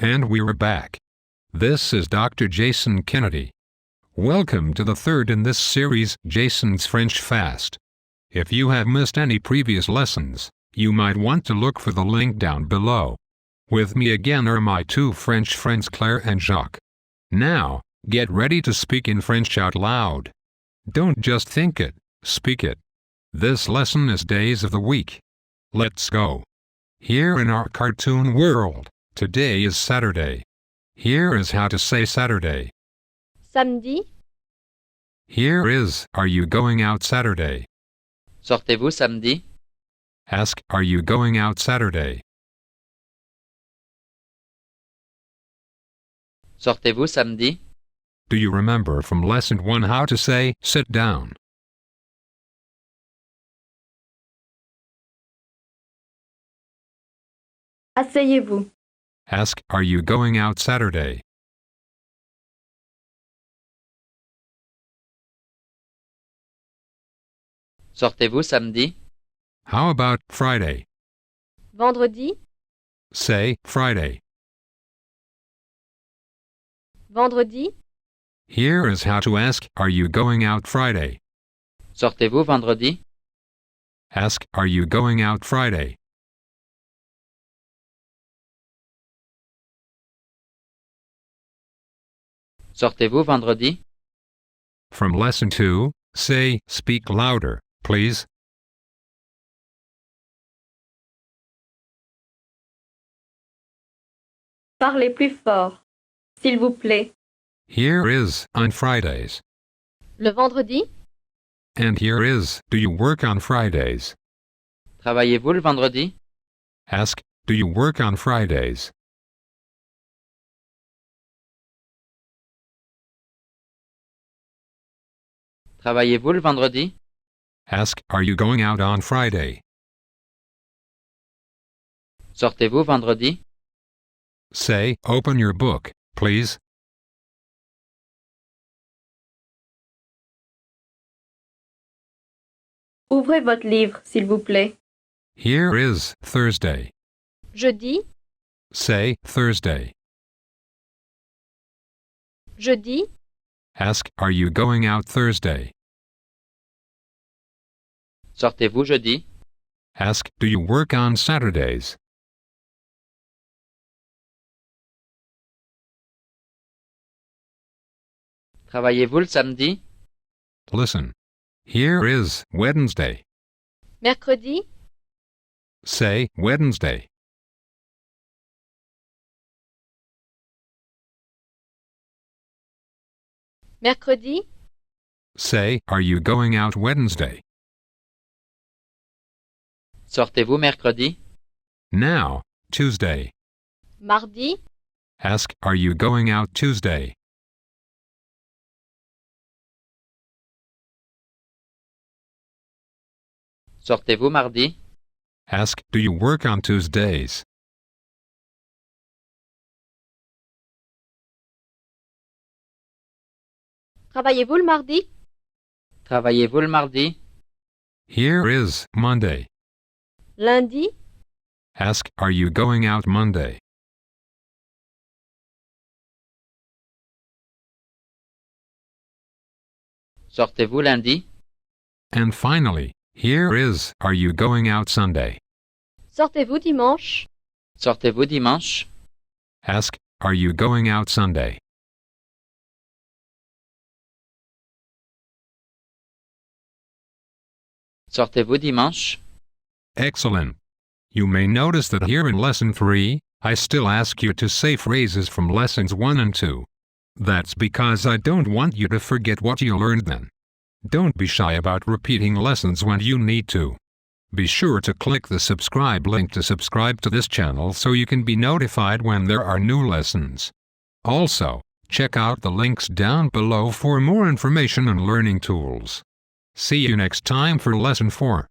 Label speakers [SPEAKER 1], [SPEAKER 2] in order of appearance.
[SPEAKER 1] And we're back. This is Dr. Jason Kennedy. Welcome to the third in this series, Jason's French Fast. If you have missed any previous lessons, you might want to look for the link down below. With me again are my two French friends Claire and Jacques. Now, get ready to speak in French out loud. Don't just think it, speak it. This lesson is days of the week. Let's go. Here in our cartoon world, today is Saturday. Here is how to say Saturday.
[SPEAKER 2] Samedi.
[SPEAKER 1] Here is, are you going out Saturday?
[SPEAKER 3] Sortez-vous samedi?
[SPEAKER 1] Ask, are you going out Saturday?
[SPEAKER 3] Sortez-vous samedi?
[SPEAKER 1] Do you remember from lesson 1 how to say, sit down?
[SPEAKER 2] Asseyez-vous.
[SPEAKER 1] Ask, are you going out Saturday?
[SPEAKER 3] Sortez-vous samedi?
[SPEAKER 1] How about Friday?
[SPEAKER 2] Vendredi.
[SPEAKER 1] Say, Friday.
[SPEAKER 2] Vendredi.
[SPEAKER 1] Here is how to ask, are you going out Friday?
[SPEAKER 3] Sortez-vous vendredi?
[SPEAKER 1] Ask, are you going out Friday?
[SPEAKER 3] Sortez-vous vendredi?
[SPEAKER 1] From lesson 2, say, speak louder, please.
[SPEAKER 2] Parlez plus fort, s'il vous plaît.
[SPEAKER 1] Here is, on Fridays.
[SPEAKER 2] Le vendredi.
[SPEAKER 1] And here is, do you work on Fridays?
[SPEAKER 3] Travaillez-vous le vendredi?
[SPEAKER 1] Ask, do you work on Fridays?
[SPEAKER 3] Travaillez-vous le vendredi?
[SPEAKER 1] Ask, are you going out on Friday?
[SPEAKER 3] Sortez-vous vendredi?
[SPEAKER 1] Say, open your book, please.
[SPEAKER 2] Ouvrez votre livre, s'il vous plaît.
[SPEAKER 1] Here is, Thursday.
[SPEAKER 2] Jeudi.
[SPEAKER 1] Say, Thursday.
[SPEAKER 2] Jeudi.
[SPEAKER 1] Ask, are you going out Thursday?
[SPEAKER 3] Sortez-vous jeudi?
[SPEAKER 1] Ask, do you work on Saturdays?
[SPEAKER 3] Travaillez-vous le samedi?
[SPEAKER 1] Listen. Here is, Wednesday.
[SPEAKER 2] Mercredi.
[SPEAKER 1] Say, Wednesday.
[SPEAKER 2] Mercredi.
[SPEAKER 1] Say, are you going out Wednesday?
[SPEAKER 3] Sortez-vous mercredi?
[SPEAKER 1] Now, Tuesday.
[SPEAKER 2] Mardi.
[SPEAKER 1] Ask, are you going out Tuesday?
[SPEAKER 3] Sortez-vous mardi?
[SPEAKER 1] Ask, do you work on Tuesdays?
[SPEAKER 2] Travaillez-vous le mardi?
[SPEAKER 3] Travaillez-vous le mardi?
[SPEAKER 1] Here is, Monday.
[SPEAKER 2] Lundi.
[SPEAKER 1] Ask, are you going out Monday?
[SPEAKER 3] Sortez-vous lundi?
[SPEAKER 1] And finally, here is, are you going out Sunday?
[SPEAKER 2] Sortez-vous dimanche?
[SPEAKER 3] Sortez-vous dimanche?
[SPEAKER 1] Ask, are you going out Sunday?
[SPEAKER 3] Sortez-vous dimanche?
[SPEAKER 1] Excellent. You may notice that here in Lesson 3, I still ask you to say phrases from Lessons 1 and 2. That's because I don't want you to forget what you learned then. Don't be shy about repeating lessons when you need to. Be sure to click the subscribe link to subscribe to this channel so you can be notified when there are new lessons. Also, check out the links down below for more information and learning tools. See you next time for Lesson 4.